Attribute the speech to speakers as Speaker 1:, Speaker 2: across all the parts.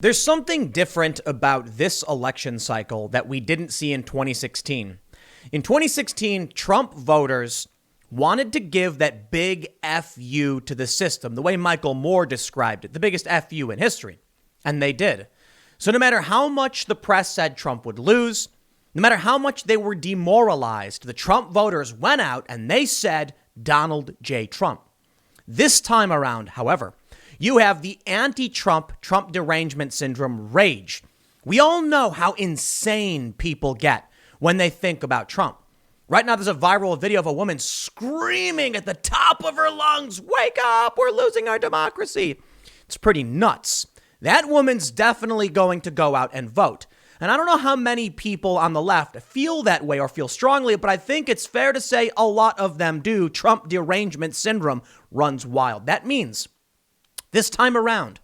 Speaker 1: There's something different about this election cycle that we didn't see in 2016. In 2016, Trump voters wanted to give that big FU to the system, the way Michael Moore described it, the biggest FU in history. And they did. So no matter how much the press said Trump would lose, no matter how much they were demoralized, the Trump voters went out and they said Donald J. Trump. This time around, however, you have the anti-Trump, Trump derangement syndrome rage. We all know how insane people get when they think about Trump. Right now, there's a viral video of a woman screaming at the top of her lungs, "Wake up, we're losing our democracy." It's pretty nuts. That woman's definitely going to go out and vote. And I don't know how many people on the left feel that way or feel strongly, but I think it's fair to say a lot of them do. Trump derangement syndrome runs wild. That means this time around,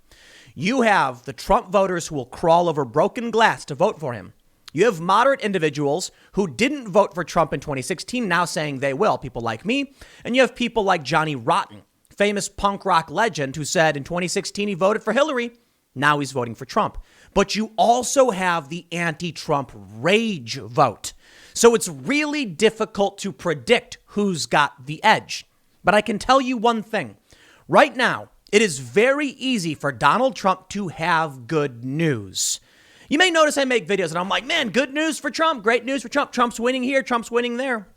Speaker 1: you have the Trump voters who will crawl over broken glass to vote for him. You have moderate individuals who didn't vote for Trump in 2016 now saying they will, people like me. And you have people like Johnny Rotten, famous punk rock legend who said in 2016 he voted for Hillary. Now he's voting for Trump. But you also have the anti-Trump rage vote. So it's really difficult to predict who's got the edge. But I can tell you one thing. Right now, it is very easy for Donald Trump to have good news. You may notice I make videos and I'm like, man, good news for Trump, great news for Trump. Trump's winning here, Trump's winning there.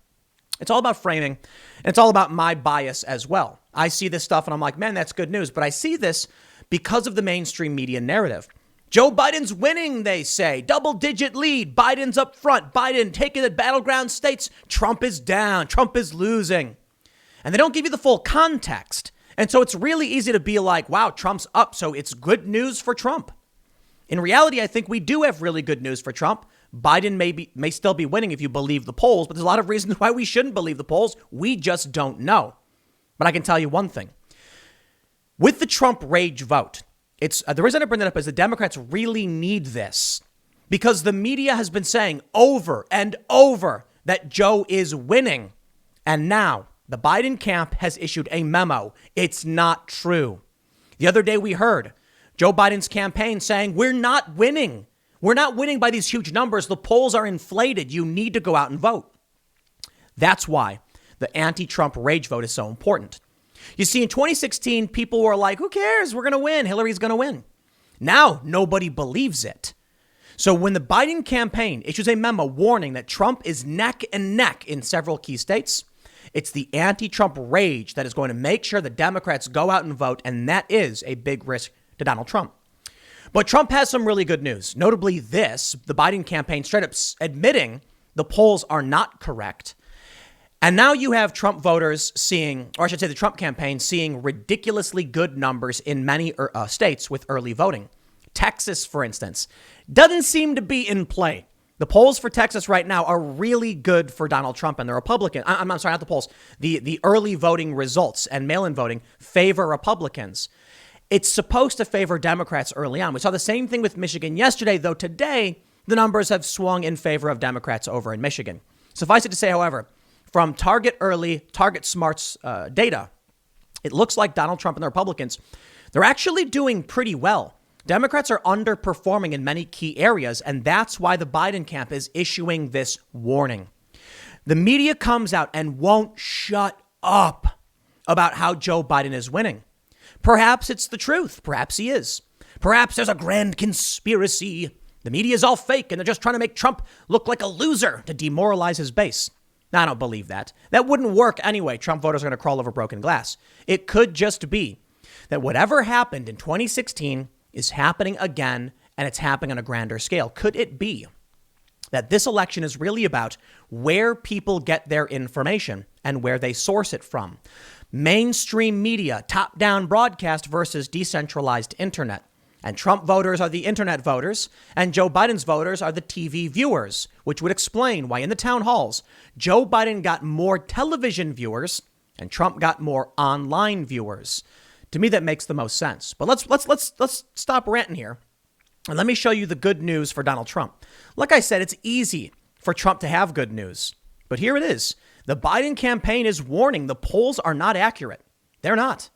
Speaker 1: It's all about framing. And it's all about my bias as well. I see this stuff and I'm like, man, that's good news. But I see this because of the mainstream media narrative. Joe Biden's winning, they say. Double-digit lead. Biden's up front. Biden taking the battleground states. Trump is down. Trump is losing. And they don't give you the full context. And so it's really easy to be like, wow, Trump's up, so it's good news for Trump. In reality, I think we do have really good news for Trump. Biden may still be winning if you believe the polls, but there's a lot of reasons why we shouldn't believe the polls. We just don't know. But I can tell you one thing. With the Trump rage vote, the reason I bring that up is the Democrats really need this because the media has been saying over and over that Joe is winning. And now the Biden camp has issued a memo. It's not true. The other day we heard Joe Biden's campaign saying, we're not winning. We're not winning by these huge numbers. The polls are inflated. You need to go out and vote. That's why the anti-Trump rage vote is so important. You see, in 2016, people were like, who cares? We're going to win. Hillary's going to win. Now, nobody believes it. So when the Biden campaign issues a memo warning that Trump is neck and neck in several key states, it's the anti-Trump rage that is going to make sure the Democrats go out and vote. And that is a big risk to Donald Trump. But Trump has some really good news. Notably this, the Biden campaign straight up admitting the polls are not correct. And now you have Trump voters seeing, or I should say the Trump campaign, seeing ridiculously good numbers in many states with early voting. Texas, for instance, doesn't seem to be in play. The polls for Texas right now are really good for Donald Trump and the Republicans. I'm sorry, not the polls. The early voting results and mail-in voting favor Republicans. It's supposed to favor Democrats early on. We saw the same thing with Michigan yesterday, though today the numbers have swung in favor of Democrats over in Michigan. Suffice it to say, however, from Target Smart's data, it looks like Donald Trump and the Republicans, they're actually doing pretty well. Democrats are underperforming in many key areas, and that's why the Biden camp is issuing this warning. The media comes out and won't shut up about how Joe Biden is winning. Perhaps it's the truth. Perhaps he is. Perhaps there's a grand conspiracy. The media is all fake, and they're just trying to make Trump look like a loser to demoralize his base. Now, I don't believe that. That wouldn't work anyway. Trump voters are going to crawl over broken glass. It could just be that whatever happened in 2016 is happening again, and it's happening on a grander scale. Could it be that this election is really about where people get their information and where they source it from? Mainstream media, top-down broadcast versus decentralized internet. And Trump voters are the internet voters, and Joe Biden's voters are the TV viewers, which would explain why in the town halls, Joe Biden got more television viewers and Trump got more online viewers. To me, that makes the most sense. But let's stop ranting here. And let me show you the good news for Donald Trump. Like I said, it's easy for Trump to have good news. But here it is. The Biden campaign is warning the polls are not accurate. They're not.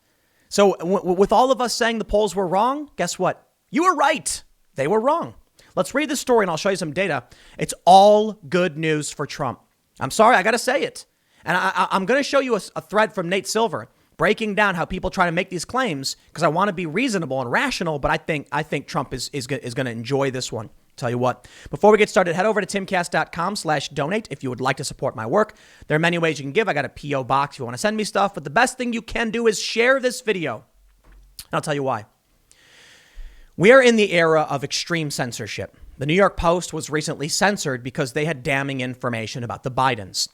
Speaker 1: So with all of us saying the polls were wrong, guess what? You were right. They were wrong. Let's read the story and I'll show you some data. It's all good news for Trump. I'm sorry, I got to say it. And I'm going to show you a thread from Nate Silver breaking down how people try to make these claims because I want to be reasonable and rational, but I think Trump is going to enjoy this one. Tell you what, before we get started, head over to timcast.com/donate if you would like to support my work. There are many ways you can give. I got a P.O. box if you want to send me stuff, but the best thing you can do is share this video. And I'll tell you why. We are in the era of extreme censorship. The New York Post was recently censored because they had damning information about the Bidens.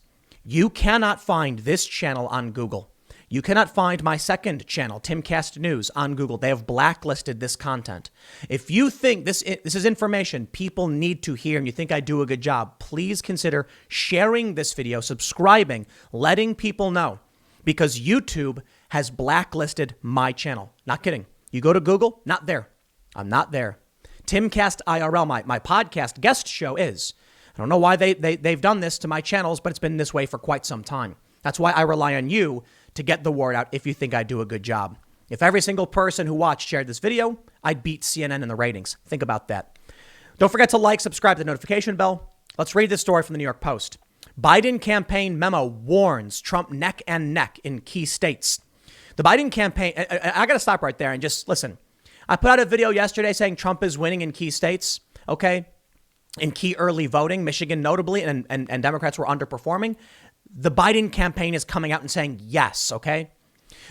Speaker 1: You cannot find this channel on Google. You cannot find my second channel, Timcast News, on Google. They have blacklisted this content. If you think this is information people need to hear and you think I do a good job, please consider sharing this video, subscribing, letting people know, because YouTube has blacklisted my channel. Not kidding. You go to Google, not there. I'm not there. Timcast IRL, my podcast guest show is. I don't know why they've done this to my channels, but it's been this way for quite some time. That's why I rely on you to get the word out if you think I do a good job. If every single person who watched shared this video, I'd beat CNN in the ratings. Think about that. Don't forget to like, subscribe to the notification bell. Let's read this story from the New York Post. Biden campaign memo warns Trump neck and neck in key states. The Biden campaign, I got to stop right there and just listen. I put out a video yesterday saying Trump is winning in key states, okay? In key early voting, Michigan notably, and Democrats were underperforming. The Biden campaign is coming out and saying yes, okay?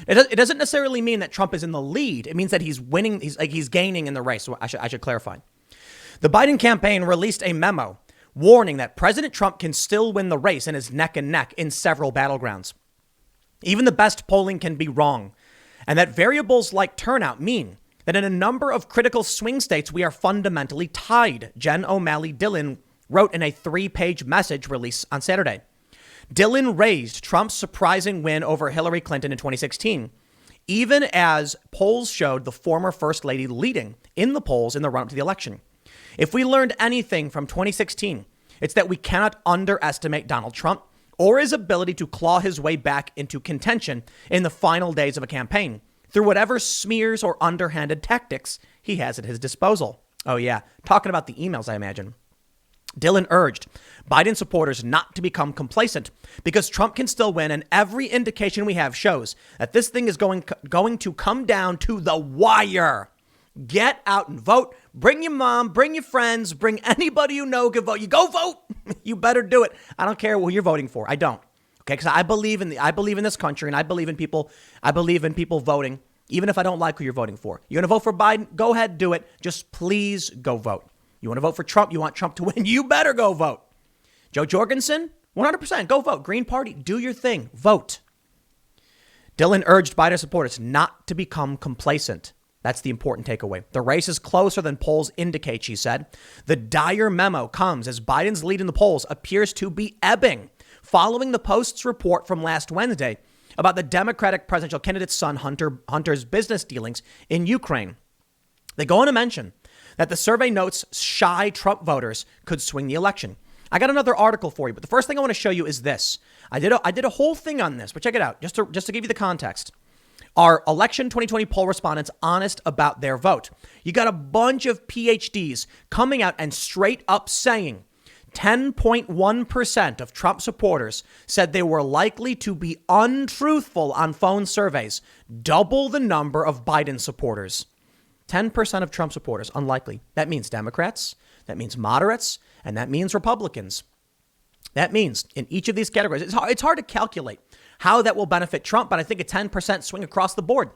Speaker 1: It doesn't necessarily mean that Trump is in the lead. It means that he's winning, he's gaining in the race. So I should clarify. The Biden campaign released a memo warning that President Trump can still win the race and is neck and neck in several battlegrounds. Even the best polling can be wrong, and that variables like turnout mean that in a number of critical swing states, we are fundamentally tied, Jen O'Malley Dillon wrote in a 3-page message release on Saturday. Dillon raised Trump's surprising win over Hillary Clinton in 2016, even as polls showed the former First Lady leading in the polls in the run-up to the election. If we learned anything from 2016, it's that we cannot underestimate Donald Trump or his ability to claw his way back into contention in the final days of a campaign through whatever smears or underhanded tactics he has at his disposal. Oh yeah, talking about the emails, I imagine. Dillon urged Biden supporters not to become complacent because Trump can still win, and every indication we have shows that this thing is going to come down to the wire. Get out and vote. Bring your mom, bring your friends, bring anybody you know can vote. You go vote. You better do it. I don't care who you're voting for. I don't. Okay, because I believe in this country, and I believe in people. I believe in people voting, even if I don't like who you're voting for. You're gonna vote for Biden? Go ahead, do it. Just please go vote. You want to vote for Trump? You want Trump to win? You better go vote. Joe Jorgensen, 100%, go vote. Green Party, do your thing. Vote. Dillon urged Biden supporters not to become complacent. That's the important takeaway. The race is closer than polls indicate, she said. The dire memo comes as Biden's lead in the polls appears to be ebbing, following the Post's report from last Wednesday about the Democratic presidential candidate's son, Hunter's business dealings in Ukraine. They go on to mention that the survey notes shy Trump voters could swing the election. I got another article for you, but the first thing I want to show you is this. I did a whole thing on this, but check it out, just to give you the context. Are election 2020 poll respondents honest about their vote? You got a bunch of PhDs coming out and straight up saying 10.1% of Trump supporters said they were likely to be untruthful on phone surveys, double the number of Biden supporters. 10% of Trump supporters, unlikely. That means Democrats, that means moderates, and that means Republicans. That means in each of these categories, it's hard to calculate how that will benefit Trump, but I think a 10% swing across the board.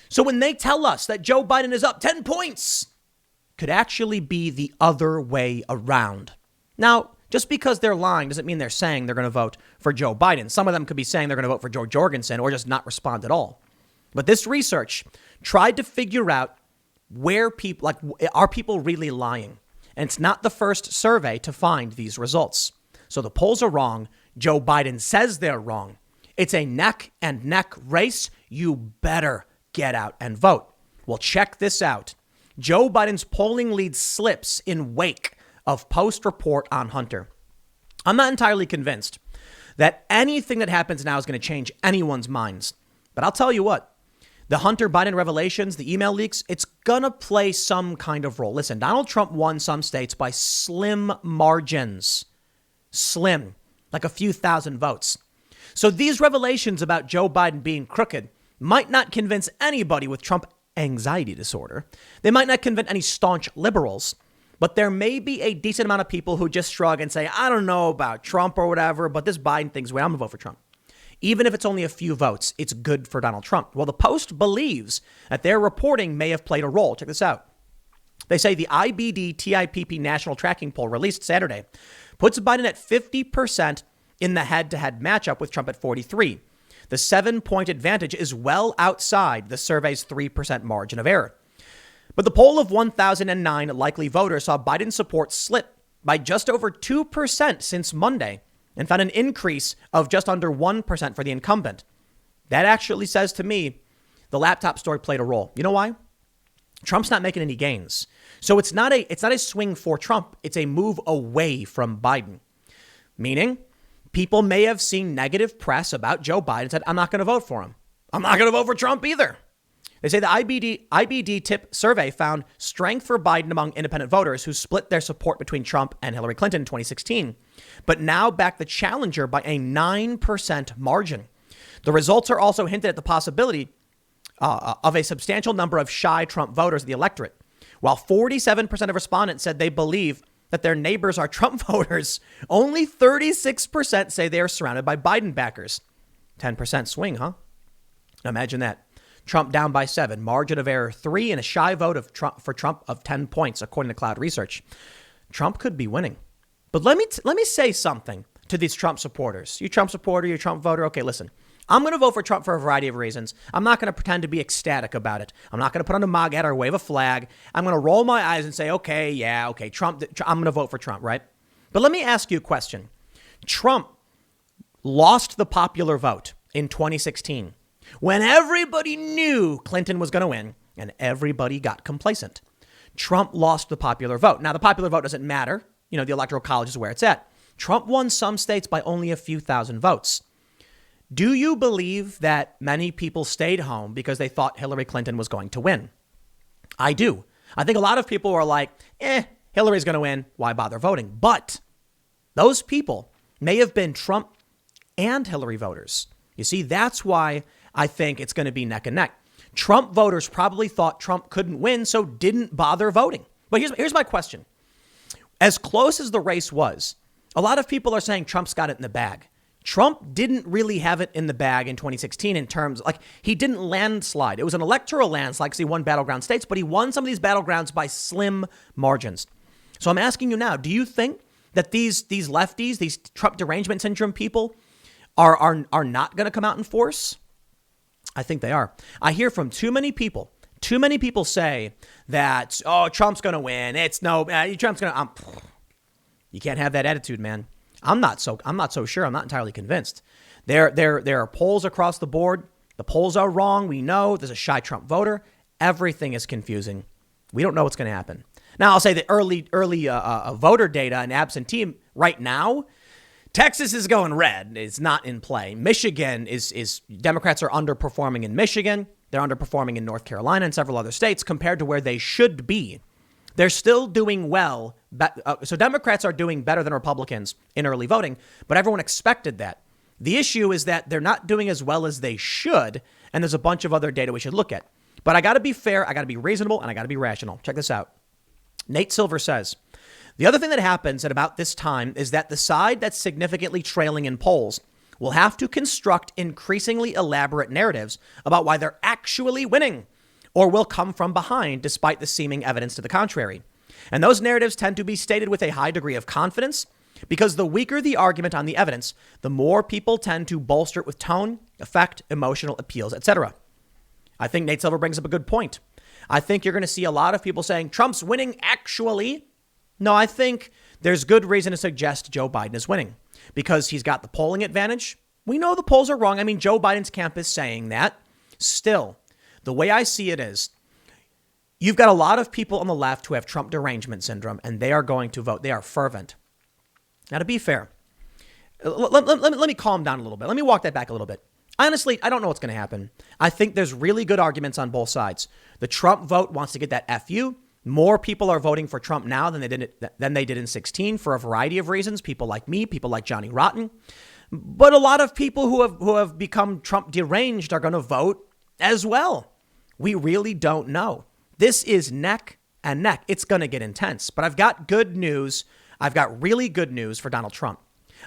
Speaker 1: So when they tell us that Joe Biden is up 10 points, could actually be the other way around. Now, just because they're lying doesn't mean they're saying they're going to vote for Joe Biden. Some of them could be saying they're going to vote for Joe Jorgensen or just not respond at all. But this research tried to figure out where people, are people really lying? And it's not the first survey to find these results. So the polls are wrong. Joe Biden says they're wrong. It's a neck and neck race. You better get out and vote. Well, check this out. Joe Biden's polling lead slips in wake of Post report on Hunter. I'm not entirely convinced that anything that happens now is going to change anyone's minds. But I'll tell you what, The Hunter Biden revelations, the email leaks, it's going to play some kind of role. Listen, Donald Trump won some states by slim margins. Slim, like a few thousand votes. So these revelations about Joe Biden being crooked might not convince anybody with Trump anxiety disorder. They might not convince any staunch liberals, but there may be a decent amount of people who just shrug and say, I don't know about Trump or whatever, but this Biden thing's way, I'm going to vote for Trump. Even if it's only a few votes, it's good for Donald Trump. Well, the Post believes that their reporting may have played a role. Check this out. They say the IBD-TIPP national tracking poll released Saturday puts Biden at 50% in the head-to-head matchup with Trump at 43%. The 7-point advantage is well outside the survey's 3% margin of error. But the poll of 1,009 likely voters saw Biden's support slip by just over 2% since Monday and found an increase of just under 1% for the incumbent. That actually says to me the laptop story played a role. You know why? Trump's not making any gains. So it's not a swing for Trump. It's a move away from Biden. Meaning, people may have seen negative press about Joe Biden and said, I'm not going to vote for him. I'm not going to vote for Trump either. They say the IBD TIP survey found strength for Biden among independent voters who split their support between Trump and Hillary Clinton in 2016, but now back the challenger by a 9% margin. The results are also hinted at the possibility of a substantial number of shy Trump voters in the electorate. While 47% of respondents said they believe that their neighbors are Trump voters, only 36% say they are surrounded by Biden backers. 10% swing, huh? Imagine that. Trump down by 7, margin of error 3, and a shy vote for Trump of 10 points, according to Cloud Research. Trump could be winning. But let me say something to these Trump supporters. You Trump supporter, you Trump voter. Okay, listen. I'm going to vote for Trump for a variety of reasons. I'm not going to pretend to be ecstatic about it. I'm not going to put on a MAGA hat or wave a flag. I'm going to roll my eyes and say, okay, Trump, I'm going to vote for Trump, right? But let me ask you a question. Trump lost the popular vote in 2016 when everybody knew Clinton was going to win and everybody got complacent. Trump lost the popular vote. Now, the popular vote doesn't matter. You know, the Electoral College is where it's at. Trump won some states by only a few thousand votes. Do you believe that many people stayed home because they thought Hillary Clinton was going to win? I do. I think a lot of people are like, Hillary's going to win. Why bother voting? But those people may have been Trump and Hillary voters. You see, that's why I think it's going to be neck and neck. Trump voters probably thought Trump couldn't win, so didn't bother voting. But here's my question. As close as the race was, a lot of people are saying Trump's got it in the bag. Trump didn't really have it in the bag in 2016 in terms, like, he didn't landslide. It was an electoral landslide because he won battleground states, but he won some of these battlegrounds by slim margins. So I'm asking you now, do you think that these lefties, these Trump derangement syndrome people are not going to come out in force? I think they are. I hear from too many people say that, Trump's going to win. Trump's going to, you can't have that attitude, man. I'm not so sure. I'm not entirely convinced. There are polls across the board. The polls are wrong. We know there's a shy Trump voter. Everything is confusing. We don't know what's going to happen. Now, I'll say the early voter data and absentee right now, Texas is going red. It's not in play. Michigan is Democrats are underperforming in Michigan. They're underperforming in North Carolina and several other states compared to where they should be. They're still doing well. So Democrats are doing better than Republicans in early voting, but everyone expected that. The issue is that they're not doing as well as they should, and there's a bunch of other data we should look at. But I got to be fair, I got to be reasonable, and I got to be rational. Check this out. Nate Silver says, the other thing that happens at about this time is that the side that's significantly trailing in polls will have to construct increasingly elaborate narratives about why they're actually winning, or will come from behind despite the seeming evidence to the contrary. And those narratives tend to be stated with a high degree of confidence because the weaker the argument on the evidence, the more people tend to bolster it with tone, effect, emotional appeals, etc. I think Nate Silver brings up a good point. I think you're going to see a lot of people saying Trump's winning actually. No, I think there's good reason to suggest Joe Biden is winning because he's got the polling advantage. We know the polls are wrong. I mean, Joe Biden's camp is saying that. Still, the way I see it is you've got a lot of people on the left who have Trump derangement syndrome, and they are going to vote. They are fervent. Now, to be fair, let me calm down a little bit. Let me walk that back a little bit. Honestly, I don't know what's going to happen. I think there's really good arguments on both sides. The Trump vote wants to get that FU. More people are voting for Trump now than they did in 16 for a variety of reasons. People like me, people like Johnny Rotten. But a lot of people who have become Trump deranged are going to vote as well. We really don't know. This is neck and neck. It's going to get intense. But I've got good news. I've got really good news for Donald Trump.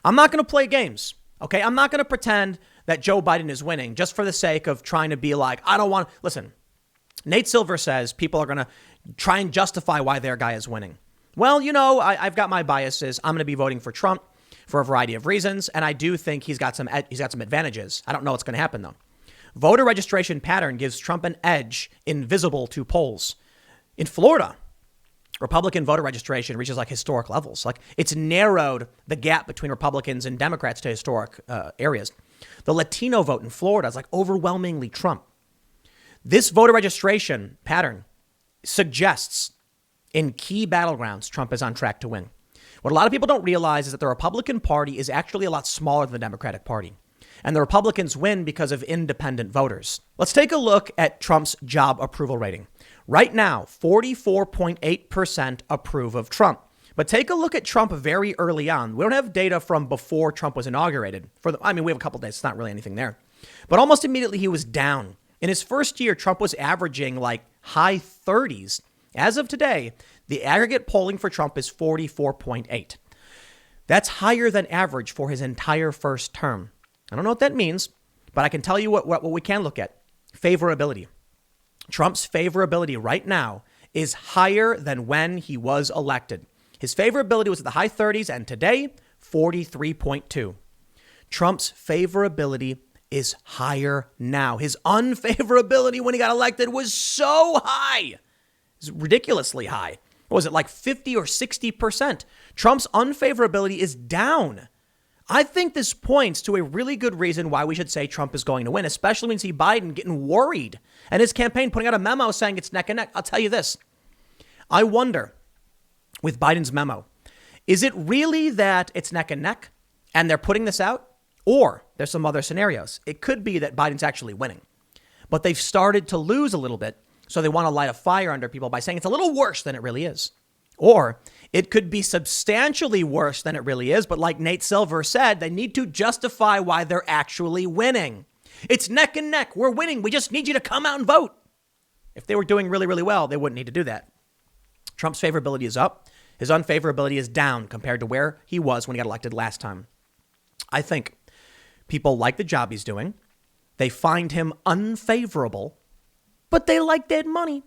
Speaker 1: I'm not going to play games. Okay, I'm not going to pretend that Joe Biden is winning just for the sake of trying to be like, I don't want to. Listen, Nate Silver says people are going to try and justify why their guy is winning. Well, I've got my biases. I'm going to be voting for Trump for a variety of reasons. And I do think he's got some advantages. I don't know what's going to happen, though. Voter registration pattern gives Trump an edge invisible to polls. In Florida, Republican voter registration reaches like historic levels. Like it's narrowed the gap between Republicans and Democrats to historic areas. The Latino vote in Florida is like overwhelmingly Trump. This voter registration pattern suggests in key battlegrounds, Trump is on track to win. What a lot of people don't realize is that the Republican Party is actually a lot smaller than the Democratic Party. And the Republicans win because of independent voters. Let's take a look at Trump's job approval rating. Right now, 44.8% approve of Trump. But take a look at Trump very early on. We don't have data from before Trump was inaugurated. We have a couple of days. It's not really anything there. But almost immediately he was down. In his first year, Trump was averaging like high 30s. As of today, the aggregate polling for Trump is 44.8. That's higher than average for his entire first term. I don't know what that means, but I can tell you what we can look at. Favorability. Trump's favorability right now is higher than when he was elected. His favorability was at the high 30s, and today, 43.2. Trump's favorability is higher now. His unfavorability when he got elected was so high. It's ridiculously high. What was it, like 50 or 60%? Trump's unfavorability is down. I think this points to a really good reason why we should say Trump is going to win, especially when you see Biden getting worried and his campaign putting out a memo saying it's neck and neck. I'll tell you this. I wonder, with Biden's memo, is it really that it's neck and neck and they're putting this out? Or there's some other scenarios. It could be that Biden's actually winning, but they've started to lose a little bit. So they want to light a fire under people by saying it's a little worse than it really is. Or it could be substantially worse than it really is. But like Nate Silver said, they need to justify why they're actually winning. It's neck and neck. We're winning. We just need you to come out and vote. If they were doing really, really well, they wouldn't need to do that. Trump's favorability is up. His unfavorability is down compared to where he was when he got elected last time. I think people like the job he's doing. They find him unfavorable, but they like dead money.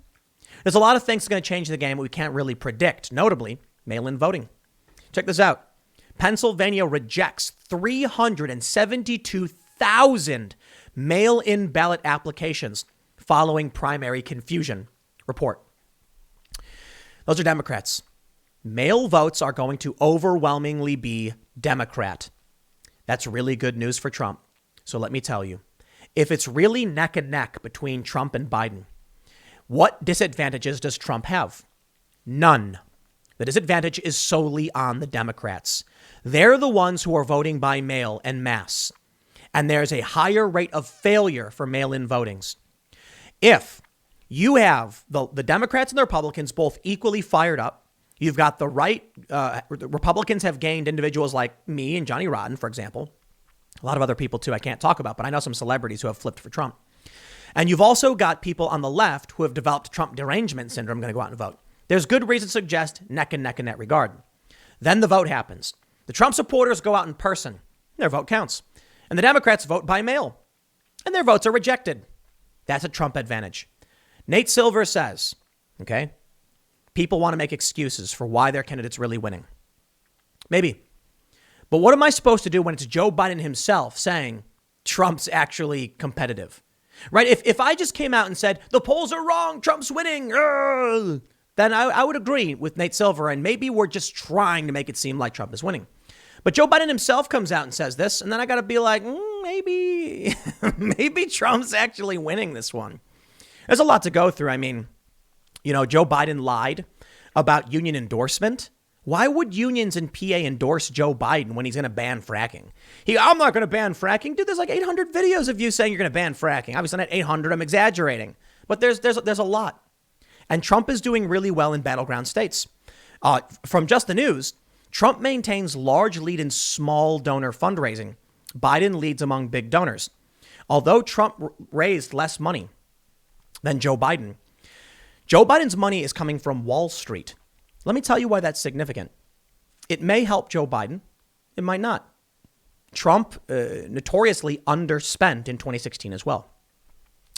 Speaker 1: There's a lot of things that's going to change the game that we can't really predict, notably mail-in voting. Check this out. Pennsylvania rejects 372,000 mail-in ballot applications following primary confusion. Report. Those are Democrats. Mail votes are going to overwhelmingly be Democrat. That's really good news for Trump. So let me tell you, if it's really neck and neck between Trump and Biden, what disadvantages does Trump have? None. The disadvantage is solely on the Democrats. They're the ones who are voting by mail en masse. And there's a higher rate of failure for mail-in votings. If you have the Democrats and the Republicans both equally fired up, you've got the right, Republicans have gained individuals like me and Johnny Rotten, for example. A lot of other people, too, I can't talk about, but I know some celebrities who have flipped for Trump. And you've also got people on the left who have developed Trump derangement syndrome going to go out and vote. There's good reason to suggest neck and neck in that regard. Then the vote happens. The Trump supporters go out in person. Their vote counts. And the Democrats vote by mail. And their votes are rejected. That's a Trump advantage. Nate Silver says, okay, people want to make excuses for why their candidate's really winning. Maybe. But what am I supposed to do when it's Joe Biden himself saying Trump's actually competitive? Right? If I just came out and said, the polls are wrong, Trump's winning, then I would agree with Nate Silver. And maybe we're just trying to make it seem like Trump is winning. But Joe Biden himself comes out and says this. And then I got to be like, maybe Trump's actually winning this one. There's a lot to go through. I mean, Joe Biden lied about union endorsement Why would unions in PA endorse Joe Biden when he's going to ban fracking? I'm not going to ban fracking. Dude, there's like 800 videos of you saying you're going to ban fracking. Obviously not 800. I'm exaggerating. But there's a lot. And Trump is doing really well in battleground states. From just the news, Trump maintains large lead in small donor fundraising. Biden leads among big donors. Although Trump raised less money than Joe Biden's money is coming from Wall Street. Let me tell you why that's significant. It may help Joe Biden. It might not. Trump notoriously underspent in 2016 as well.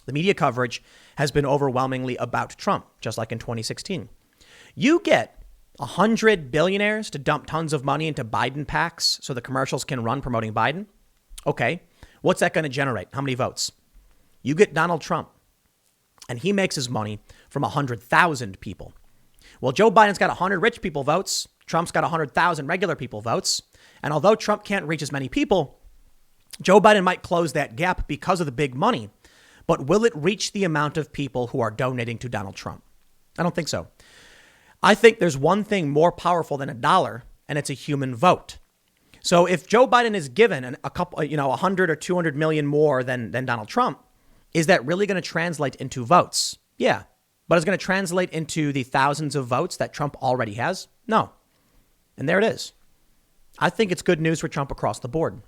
Speaker 1: The media coverage has been overwhelmingly about Trump, just like in 2016. You get 100 billionaires to dump tons of money into Biden PACs so the commercials can run promoting Biden. Okay, what's that going to generate? How many votes? You get Donald Trump, and he makes his money from 100,000 people. Well, Joe Biden's got 100 rich people votes. Trump's got 100,000 regular people votes. And although Trump can't reach as many people, Joe Biden might close that gap because of the big money. But will it reach the amount of people who are donating to Donald Trump? I don't think so. I think there's one thing more powerful than a dollar, and it's a human vote. So if Joe Biden is given a couple, 100 or 200 million more than Donald Trump, is that really going to translate into votes? Yeah. But it's going to translate into the thousands of votes that Trump already has? No. And there it is. I think it's good news for Trump across the board.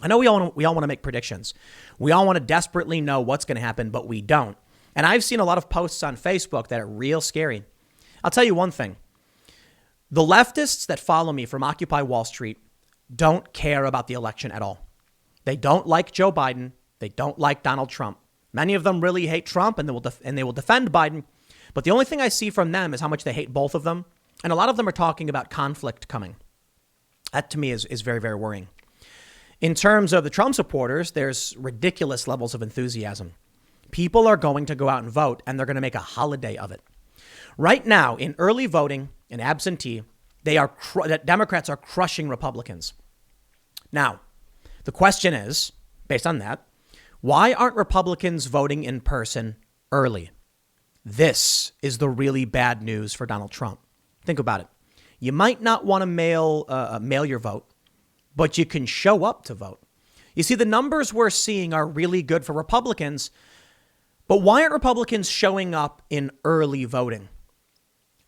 Speaker 1: I know we all want to make predictions. We all want to desperately know what's going to happen, but we don't. And I've seen a lot of posts on Facebook that are real scary. I'll tell you one thing. The leftists that follow me from Occupy Wall Street don't care about the election at all. They don't like Joe Biden. They don't like Donald Trump. Many of them really hate Trump and they will defend Biden. But the only thing I see from them is how much they hate both of them. And a lot of them are talking about conflict coming. That to me is very, very worrying. In terms of the Trump supporters, there's ridiculous levels of enthusiasm. People are going to go out and vote, and they're going to make a holiday of it. Right now, in early voting and absentee, Democrats are crushing Republicans. Now, the question is, based on that, why aren't Republicans voting in person early? This is the really bad news for Donald Trump. Think about it. You might not want to mail your vote, but you can show up to vote. You see, the numbers we're seeing are really good for Republicans, but why aren't Republicans showing up in early voting?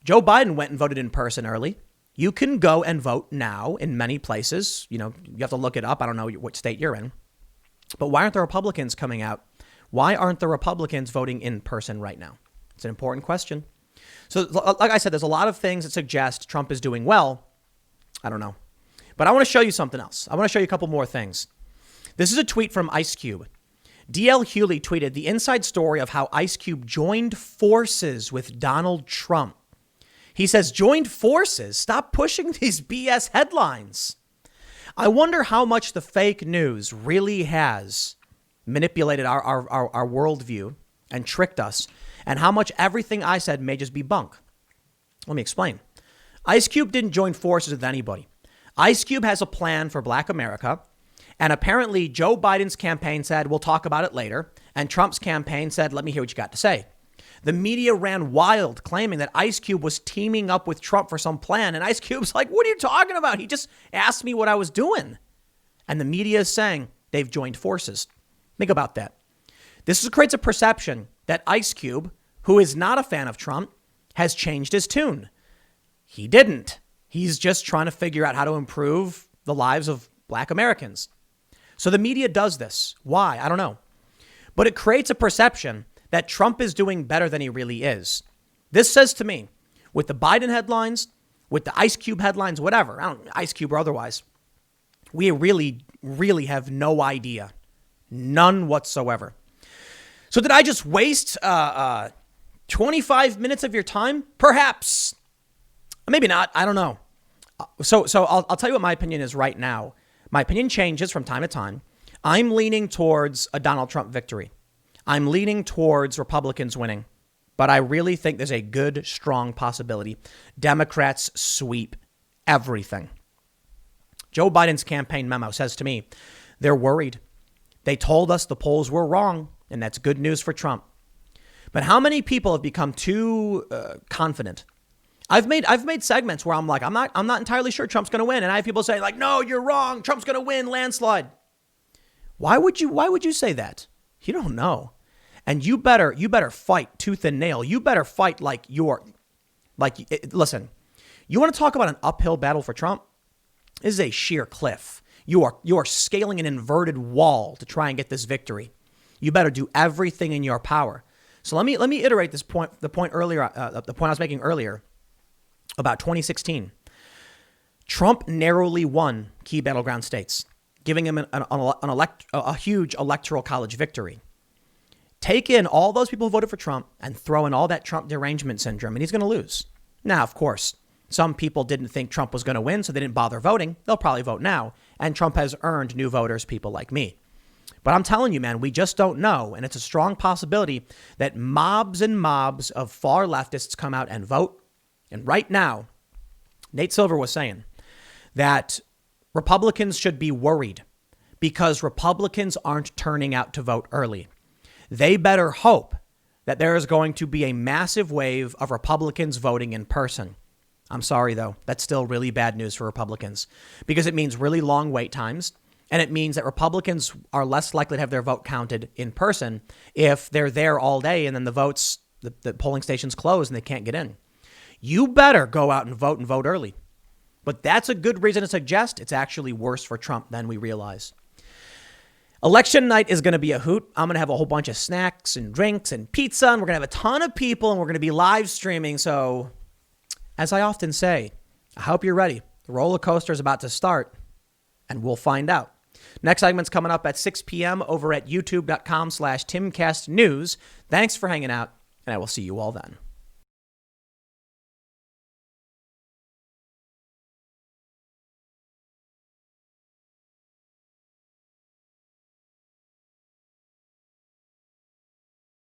Speaker 1: Joe Biden went and voted in person early. You can go and vote now in many places. You have to look it up. I don't know what state you're in. But why aren't the Republicans coming out? Why aren't the Republicans voting in person right now? It's an important question. So like I said, there's a lot of things that suggest Trump is doing well. I don't know. But I want to show you something else. I want to show you a couple more things. This is a tweet from Ice Cube. DL Hewley tweeted the inside story of how Ice Cube joined forces with Donald Trump. He says, joined forces? Stop pushing these BS headlines. I wonder how much the fake news really has manipulated our worldview and tricked us, and how much everything I said may just be bunk. Let me explain. Ice Cube didn't join forces with anybody. Ice Cube has a plan for Black America, and apparently Joe Biden's campaign said, we'll talk about it later, and Trump's campaign said, let me hear what you got to say. The media ran wild, claiming that Ice Cube was teaming up with Trump for some plan. And Ice Cube's like, what are you talking about? He just asked me what I was doing. And the media is saying they've joined forces. Think about that. This creates a perception that Ice Cube, who is not a fan of Trump, has changed his tune. He didn't. He's just trying to figure out how to improve the lives of Black Americans. So the media does this. Why? I don't know. But it creates a perception that Trump is doing better than he really is. This says to me, with the Biden headlines, with the Ice Cube headlines, whatever, Ice Cube or otherwise, we really, really have no idea. None whatsoever. So did I just waste 25 minutes of your time? Perhaps. Maybe not. I don't know. So I'll tell you what my opinion is right now. My opinion changes from time to time. I'm leaning towards a Donald Trump victory. I'm leaning towards Republicans winning, but I really think there's a good, strong possibility Democrats sweep everything. Joe Biden's campaign memo says to me, they're worried. They told us the polls were wrong, and that's good news for Trump. But how many people have become too confident I've made segments where I'm like, I'm not entirely sure Trump's going to win, and I have people say like, no, you're wrong. Trump's going to win landslide. Why would you say that? You don't know. And you better fight tooth and nail. You better fight listen, you want to talk about an uphill battle for Trump? This is a sheer cliff. You are scaling an inverted wall to try and get this victory. You better do everything in your power. So let me iterate the point I was making earlier about 2016. Trump narrowly won key battleground states, giving him a huge electoral college victory. Take in all those people who voted for Trump and throw in all that Trump derangement syndrome, and he's going to lose. Now, of course, some people didn't think Trump was going to win, so they didn't bother voting. They'll probably vote now, and Trump has earned new voters, people like me. But I'm telling you, man, we just don't know, and it's a strong possibility that mobs and mobs of far leftists come out and vote. And right now, Nate Silver was saying that Republicans should be worried because Republicans aren't turning out to vote early. They better hope that there is going to be a massive wave of Republicans voting in person. I'm sorry, though. That's still really bad news for Republicans because it means really long wait times. And it means that Republicans are less likely to have their vote counted in person if they're there all day and then the polling stations close and they can't get in. You better go out and vote early. But that's a good reason to suggest it's actually worse for Trump than we realize. Election night is going to be a hoot. I'm going to have a whole bunch of snacks and drinks and pizza, and we're going to have a ton of people, and we're going to be live streaming. So, as I often say, I hope you're ready. The roller coaster is about to start, and we'll find out. Next segment's coming up at 6 p.m. over at youtube.com/TimCastNews. Thanks for hanging out, and I will see you all then.